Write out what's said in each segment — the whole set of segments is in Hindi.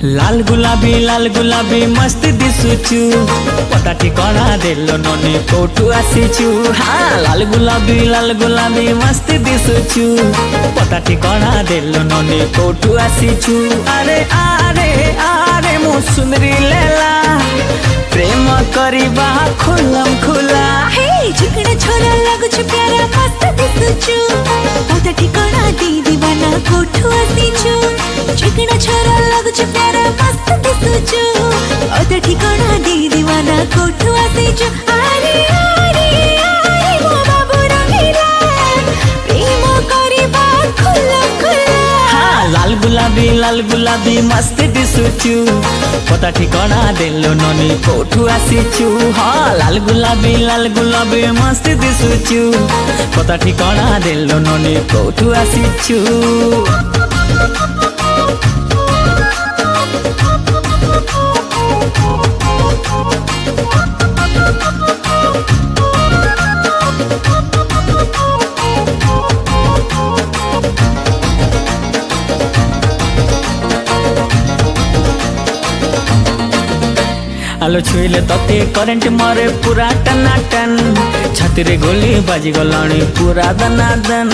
लाल गुलाबी मस्त दिसुचु पता ठिकाना देलो ननी कोठू आसीचु। हाँ लाल गुलाबी मस्त दिसुचु पता ठिकाना देलो ननी कोठू आसीचु। अरे आरे आरे मो सुंदरी लेला प्रेम करिबा खुलम खुला। हे चिकना छोरा लगुछु प्यारा मस्त दिसुचु पता ठिकाना दे दीवाना कोठू आसीचु। चिकना छोरा लगुछु प्यारा मस्त दिसुचु पता ठिकाना दे दीवाना कोठू आसीचु। अरे अरे अरे मो बाबू रंगीला प्रेम करिबा खुलम खुला। हाँ लाल गुलाबी मस्त दिसुचु पता ठिकाना देलो ननी कोठू आसीचु। हाँ लाल गुलाबी मस्त दिसुचु पता ठिकाना देलो ननी कोठू आसीचु। आलो छुईले तते करेंट मारे पूरा टनाटन छाती रे गोली बाजी गलाणी पूरा दनादन।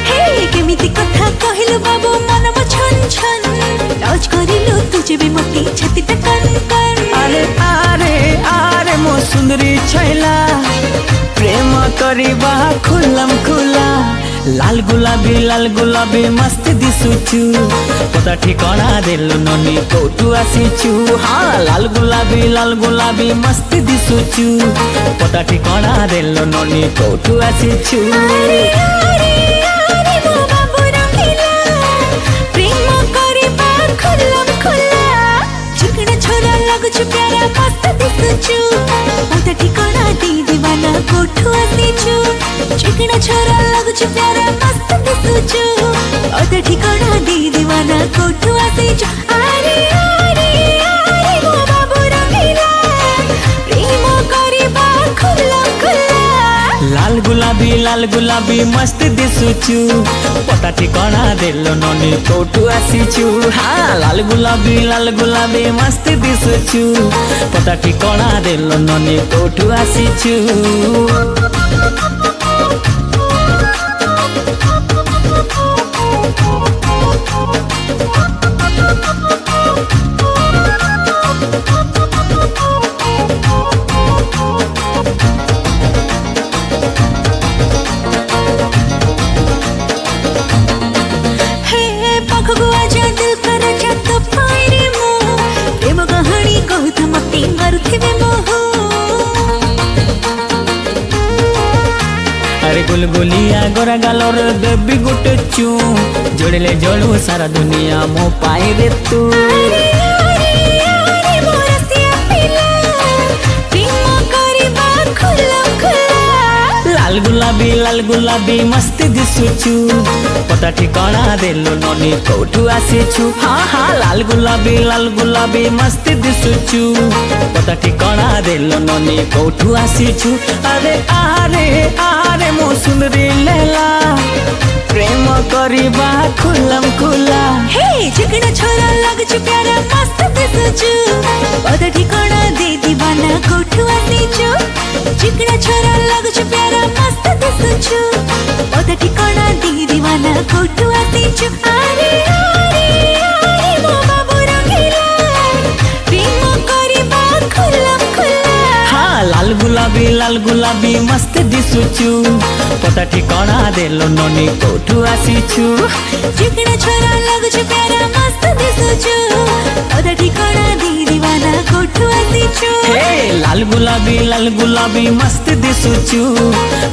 हे केमिति कथा कहिलु बाबू मन म छन छन लज करिलु तुझे भी मोटी छाती त कन कन। अरे आरे आरे मो सुंदरी छैला प्रेम करिबा खुलम खुला। लाल गुलाबी मस्त दिसुचु पता ठिकाना देलो ननी कोठू आसीचु। हाँ लाल गुलाबी मस्त दिसुचु पता ठिकाना देलो ननी कोठू आसीचु। अरे अरे अरे मो बाबू रंगीला प्रेम करिबा खुलम खुला। चिकना छोरा लगुछु प्यारा मस्त दिसुचु पता ठिकाना दे दीवाना कोठू आसीचु। चिकना छोरा लगुछु प्यारा मस्त दिसुचु पता ठिकाना दे दीवाना कोठू आसीचु। अरे अरे अरे मो बाबू रंगीला प्रेम करिबा खुलम खुला। लाल गुलाबी मस्त दिसुचु पता ठिकाना देलो ननी कोठू आसीचु। हाँ लाल गुलाबी मस्त दिसुचु पता ठिकाना देलो ननी कोठू आसीचु। अरे गुलगुलिया गोरा गालोर बेबी गुटे चू जोड़ले जोड़ू सारा दुनिया मो पाई रे तू। लाल गुलाबी मस्त दिसुचु पता ठिकाना देलो ननी कोठू आसीचु। हाँ हाँ लाल गुलाबी मस्त दिसुचु पता ठिकाना देलो ननी कोठू आसीचु। अरे आरे आरे मो सुंदरी लेला प्रेम करिबा खुलम खुला। हे चिकना छोरा लगुछु प्यारा मस्त दिसुचु पता ठिकाना दे दीवाना कोठू आसीचु। चिकना छोरा लगुछु प्यारा मस्त दिसुचु पता ठिकाना दे दीवाना कोठू आसीचु। अरे अरे अरे मो बाबू रंगीला प्रेम करिबा खुलम खुला। हाँ लाल गुलाबी मस्त दिसुचु पता ठिकाना देलो ननी कोठू आसीचु। चिकना छोरा लगुछु प्यारा मस्त दिसुचु पता ठिकाना दे दीवाना कोठू आसीचु। हे लाल गुलाबी मस्त दिसुचु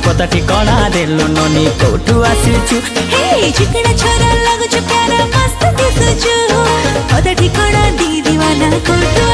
पता ठिकाना देलो ननी कोठू आसीचु। हे चिकना छोरा लगुछु प्यारा मस्त दिसुचु पता ठिकाना दे दीवाना कोठू